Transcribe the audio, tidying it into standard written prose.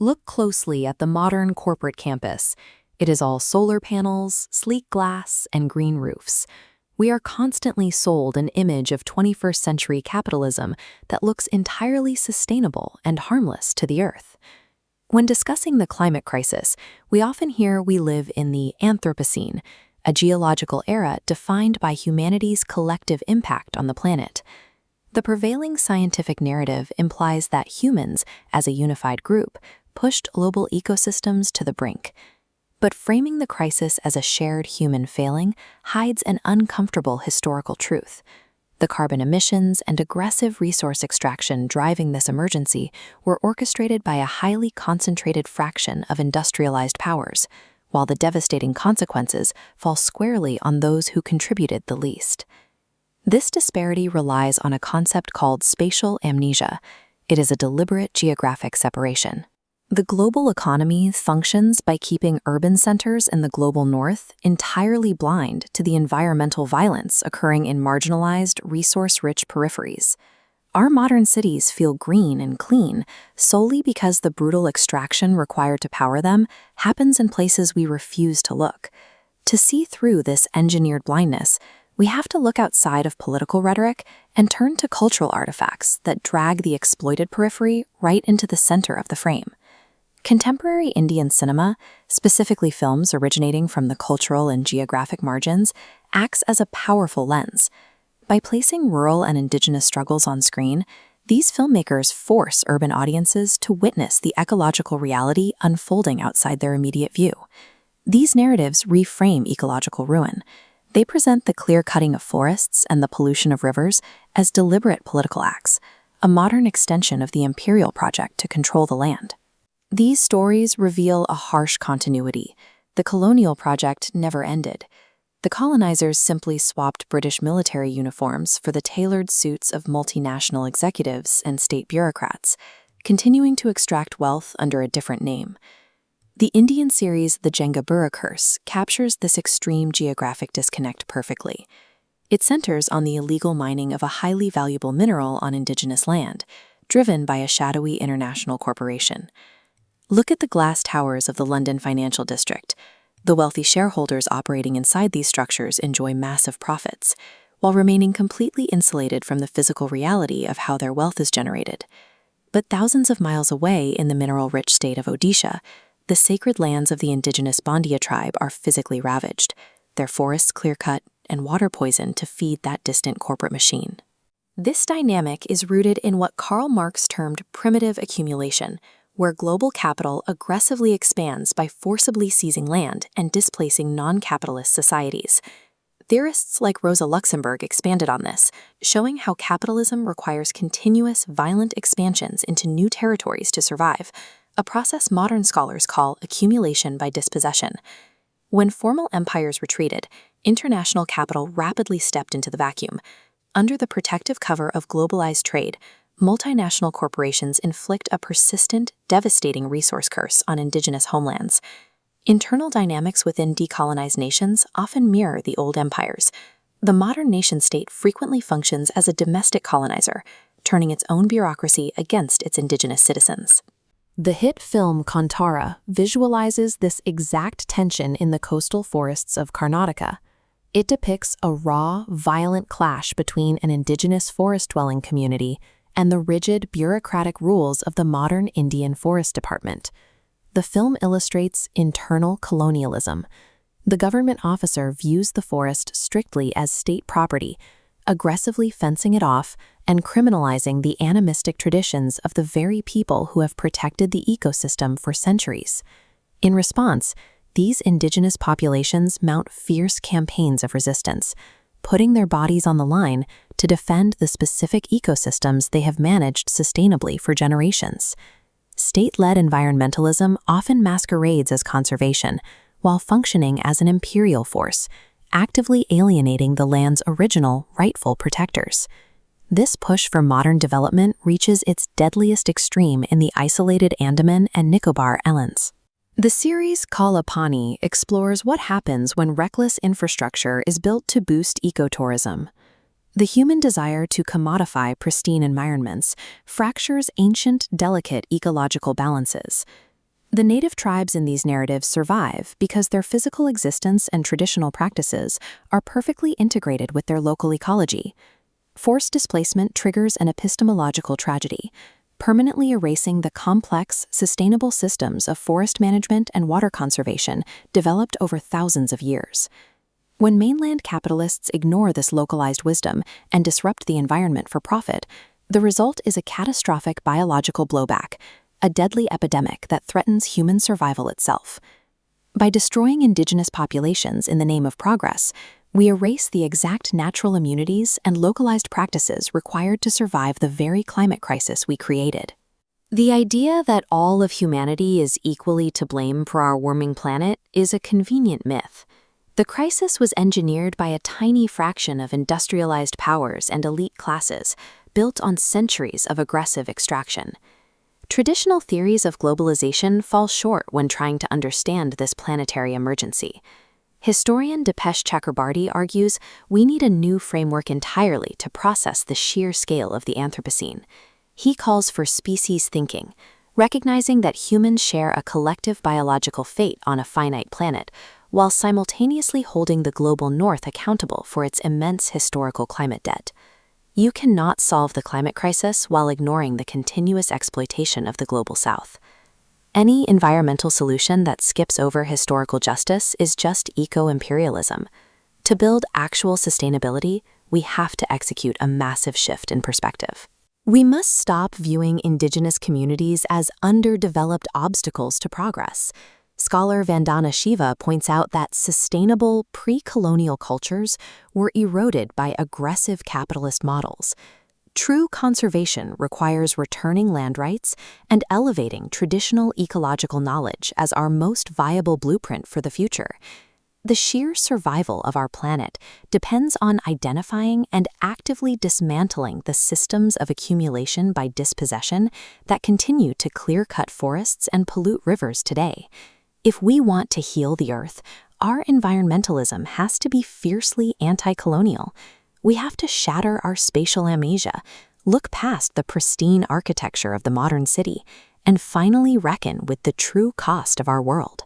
Look closely at the modern corporate campus. It is all solar panels, sleek glass, and green roofs. We are constantly sold an image of 21st century capitalism that looks entirely sustainable and harmless to the earth. When discussing the climate crisis, we often hear we live in the Anthropocene, a geological era defined by humanity's collective impact on the planet. The prevailing scientific narrative implies that humans, as a unified group, pushed global ecosystems to the brink. But framing the crisis as a shared human failing hides an uncomfortable historical truth. The carbon emissions and aggressive resource extraction driving this emergency were orchestrated by a highly concentrated fraction of industrialized powers, while the devastating consequences fall squarely on those who contributed the least. This disparity relies on a concept called spatial amnesia. It is a deliberate geographic separation. The global economy functions by keeping urban centers in the global north entirely blind to the environmental violence occurring in marginalized, resource-rich peripheries. Our modern cities feel green and clean solely because the brutal extraction required to power them happens in places we refuse to look. To see through this engineered blindness, we have to look outside of political rhetoric and turn to cultural artifacts that drag the exploited periphery right into the center of the frame. Contemporary Indian cinema, specifically films originating from the cultural and geographic margins, acts as a powerful lens. By placing rural and indigenous struggles on screen, these filmmakers force urban audiences to witness the ecological reality unfolding outside their immediate view. These narratives reframe ecological ruin. They present the clear-cutting of forests and the pollution of rivers as deliberate political acts, a modern extension of the imperial project to control the land. These stories reveal a harsh continuity. The colonial project never ended. The colonizers simply swapped British military uniforms for the tailored suits of multinational executives and state bureaucrats, continuing to extract wealth under a different name. The Indian series The Jengabura Curse captures this extreme geographic disconnect perfectly. It centers on the illegal mining of a highly valuable mineral on indigenous land, driven by a shadowy international corporation. Look at the glass towers of the London financial district. The wealthy shareholders operating inside these structures enjoy massive profits, while remaining completely insulated from the physical reality of how their wealth is generated. But thousands of miles away in the mineral-rich state of Odisha, the sacred lands of the indigenous Bandia tribe are physically ravaged, their forests clear-cut and water poisoned to feed that distant corporate machine. This dynamic is rooted in what Karl Marx termed primitive accumulation, where global capital aggressively expands by forcibly seizing land and displacing non-capitalist societies. Theorists like Rosa Luxemburg expanded on this, showing how capitalism requires continuous, violent expansions into new territories to survive, a process modern scholars call accumulation by dispossession. When formal empires retreated, international capital rapidly stepped into the vacuum. Under the protective cover of globalized trade, multinational corporations inflict a persistent, devastating resource curse on indigenous homelands. Internal dynamics within decolonized nations often mirror the old empires. The modern nation-state frequently functions as a domestic colonizer, turning its own bureaucracy against its indigenous citizens. The hit film Kantara visualizes this exact tension in the coastal forests of Karnataka. It depicts a raw, violent clash between an indigenous forest-dwelling community and the rigid, bureaucratic rules of the modern Indian Forest Department. The film illustrates internal colonialism. The government officer views the forest strictly as state property, aggressively fencing it off and criminalizing the animistic traditions of the very people who have protected the ecosystem for centuries. In response, these indigenous populations mount fierce campaigns of resistance, putting their bodies on the line to defend the specific ecosystems they have managed sustainably for generations. State-led environmentalism often masquerades as conservation, while functioning as an imperial force, actively alienating the land's original, rightful protectors. This push for modern development reaches its deadliest extreme in the isolated Andaman and Nicobar Islands. The series Kalapani explores what happens when reckless infrastructure is built to boost ecotourism. The human desire to commodify pristine environments fractures ancient, delicate ecological balances. The native tribes in these narratives survive because their physical existence and traditional practices are perfectly integrated with their local ecology. Forced displacement triggers an epistemological tragedy, permanently erasing the complex, sustainable systems of forest management and water conservation developed over thousands of years. When mainland capitalists ignore this localized wisdom and disrupt the environment for profit, the result is a catastrophic biological blowback, a deadly epidemic that threatens human survival itself. By destroying indigenous populations in the name of progress, we erase the exact natural immunities and localized practices required to survive the very climate crisis we created. The idea that all of humanity is equally to blame for our warming planet is a convenient myth. The crisis was engineered by a tiny fraction of industrialized powers and elite classes, built on centuries of aggressive extraction. Traditional theories of globalization fall short when trying to understand this planetary emergency. Historian Dipesh Chakrabarty argues we need a new framework entirely to process the sheer scale of the Anthropocene. He calls for species thinking, recognizing that humans share a collective biological fate on a finite planet, while simultaneously holding the global north accountable for its immense historical climate debt. You cannot solve the climate crisis while ignoring the continuous exploitation of the global south. Any environmental solution that skips over historical justice is just eco-imperialism. To build actual sustainability, we have to execute a massive shift in perspective. We must stop viewing indigenous communities as underdeveloped obstacles to progress. Scholar Vandana Shiva points out that sustainable pre-colonial cultures were eroded by aggressive capitalist models. True conservation requires returning land rights and elevating traditional ecological knowledge as our most viable blueprint for the future. The sheer survival of our planet depends on identifying and actively dismantling the systems of accumulation by dispossession that continue to clear-cut forests and pollute rivers today. If we want to heal the Earth, our environmentalism has to be fiercely anti-colonial. We have to shatter our spatial amnesia, look past the pristine architecture of the modern city, and finally reckon with the true cost of our world.